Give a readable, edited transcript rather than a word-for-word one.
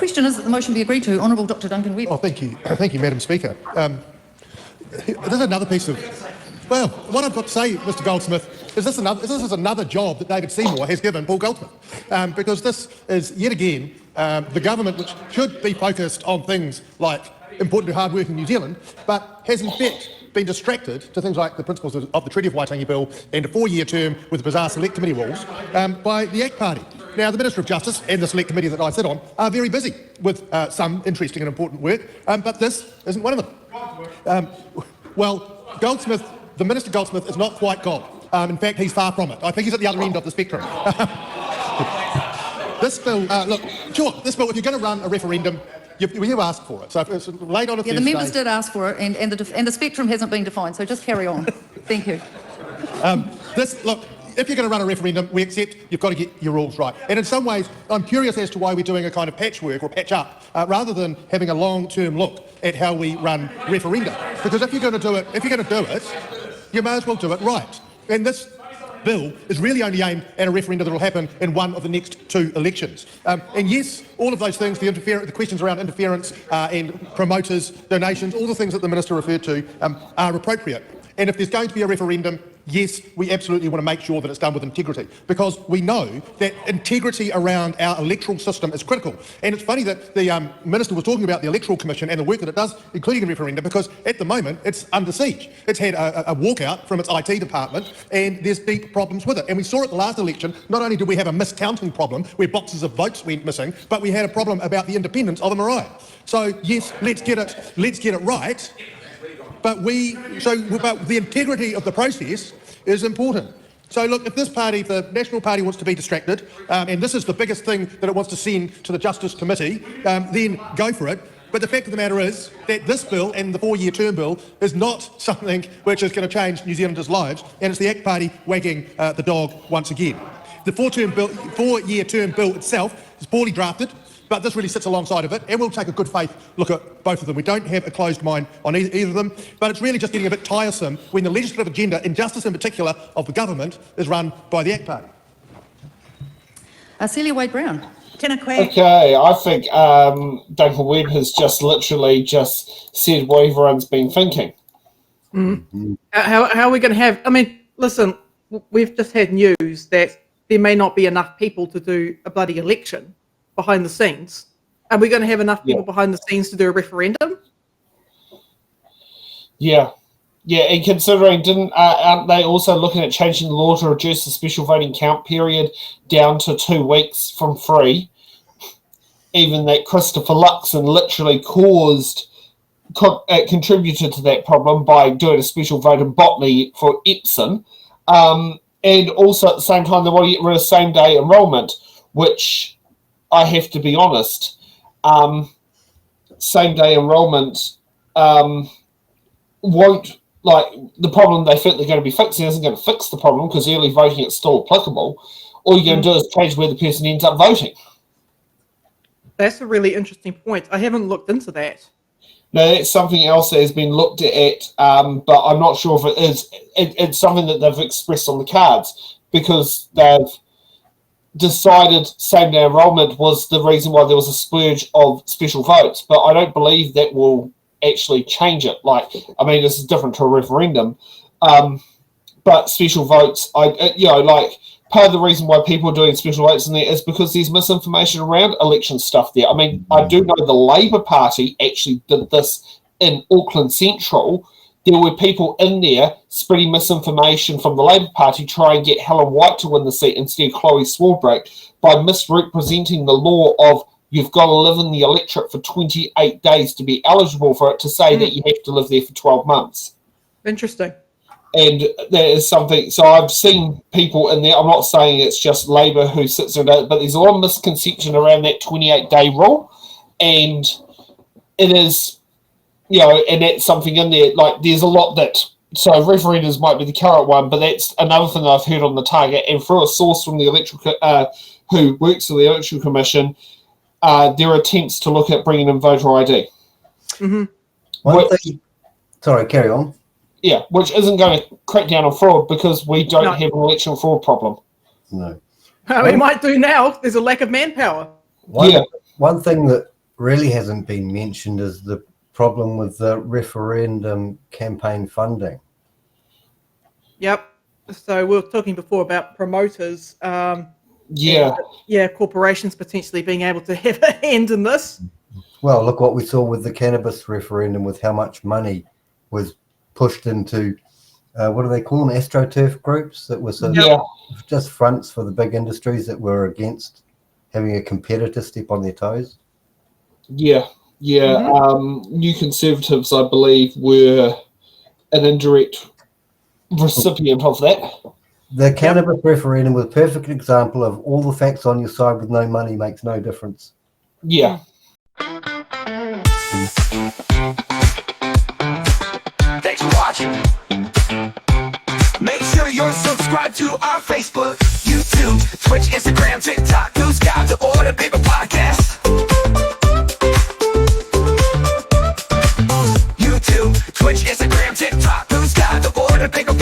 question is that the motion be agreed to. Honourable Dr Duncan Webb. Oh, thank you, Madam Speaker. This is another piece of... Well, what I've got to say, Mr Goldsmith, is this is another job that David Seymour has given Paul Goldsmith, because this is, yet again, the government, which should be focused on things like important to hard-working New Zealand, but has in fact been distracted to things like the principles of the Treaty of Waitangi Bill and a 4-year term with bizarre select committee rules by the ACT Party. Now, the Minister of Justice and the select committee that I sit on are very busy with some interesting and important work, but this isn't one of them. Well, Goldsmith, the Minister Goldsmith is not quite God. In fact, he's far from it. I think he's at the other end of the spectrum. This bill, look, sure, this bill, if you're going to run a referendum, you asked for it. So if it's late on a Thursday... the members did ask for it, and the spectrum hasn't been defined, so just carry on. Thank you. Look, if you're going to run a referendum, we accept you've got to get your rules right. And in some ways, I'm curious as to why we're doing a kind of patchwork or patch up, rather than having a long-term look at how we run referenda. Because if you're going to do it, you may as well do it right. And this bill is really only aimed at a referendum that will happen in one of the next 2 elections. And yes, all of those things, the questions around interference and promoters, donations, all the things that the Minister referred to are appropriate. And if there's going to be a referendum, yes, we absolutely want to make sure that it's done with integrity, because we know that integrity around our electoral system is critical. And it's funny that the Minister was talking about the Electoral Commission and the work that it does, including a referendum, because at the moment it's under siege. It's had a walkout from its IT department, and there's deep problems with it. And we saw at the last election, not only did we have a miscounting problem where boxes of votes went missing, but we had a problem about the independence of the Marae. So yes, let's get it right. But the integrity of the process is important. So look, if this party, if the National Party wants to be distracted, and this is the biggest thing that it wants to send to the Justice Committee, then go for it. But the fact of the matter is that this bill and the 4-year term bill is not something which is going to change New Zealanders' lives, and it's the ACT Party wagging the dog once again. The 4-year term bill itself is poorly drafted, but this really sits alongside of it, and we'll take a good faith look at both of them. We don't have a closed mind on either of them, but it's really just getting a bit tiresome when the legislative agenda, and justice in particular, of the government is run by the ACT Party. Celia Wade-Brown. Okay, I think Duncan Webb has just literally said what everyone's been thinking. How are we going to have... I mean, listen, we've just had news that there may not be enough people to do a bloody election behind the scenes. Are we going to have enough people behind the scenes to do a referendum? Yeah, and considering, aren't they also looking at changing the law to reduce the special voting count period down to 2 weeks from 3? Even that Christopher Luxon literally contributed to that problem by doing a special vote in Botany for Epsom. And also at the same time, they want to get rid of same-day enrolment, which... I have to be honest, same-day enrolment won't, the problem they think they're going to be fixing isn't going to fix the problem, because early voting is still applicable. All you're going to do is change where the person ends up voting. That's a really interesting point. I haven't looked into that. No, that's something else that has been looked at, but I'm not sure if it is. It's something that they've expressed on the cards, because they've decided same-day enrolment was the reason why there was a splurge of special votes, but I don't believe that will actually change it. This is different to a referendum, but special votes, part of the reason why people are doing special votes in there is because there's misinformation around election stuff there. I mean, I do know the Labour Party actually did this in Auckland Central. There were people in there spreading misinformation from the Labour Party trying to get Helen White to win the seat instead of Chloe Swarbrick by misrepresenting the law of you've got to live in the electorate for 28 days to be eligible for it, to say that you have to live there for 12 months. Interesting. And that is something, so I've seen people in there, I'm not saying it's just Labour who sits there, but there's a lot of misconception around that 28-day rule, and it is... and that's something in there, there's a lot that, so referendums might be the current one, but that's another thing that I've heard on the target, and through a source from the who works for the Electoral Commission, there are attempts to look at bringing in voter ID. Sorry, carry on. Yeah, which isn't going to crack down on fraud, because we don't have an election fraud problem. No. We might do now. There's a lack of manpower. One one thing that really hasn't been mentioned is the problem with the referendum campaign funding. Yep. So we were talking before about promoters. Yeah. Yeah, corporations potentially being able to have a hand in this. Well, look what we saw with the cannabis referendum, with how much money was pushed into, what do they call them, AstroTurf groups that was just fronts for the big industries that were against having a competitor step on their toes. Yeah. New Conservatives, I believe, were an indirect recipient of that. The cannabis referendum was a perfect example of all the facts on your side with no money makes no difference. Yeah. Thanks for watching. Make sure you're subscribed to our Facebook, YouTube, Twitch, Instagram, TikTok, News Guide, the Order Paper Podcast. YouTube, Twitch, Instagram, TikTok, News Guide, the Order Paper Podcast.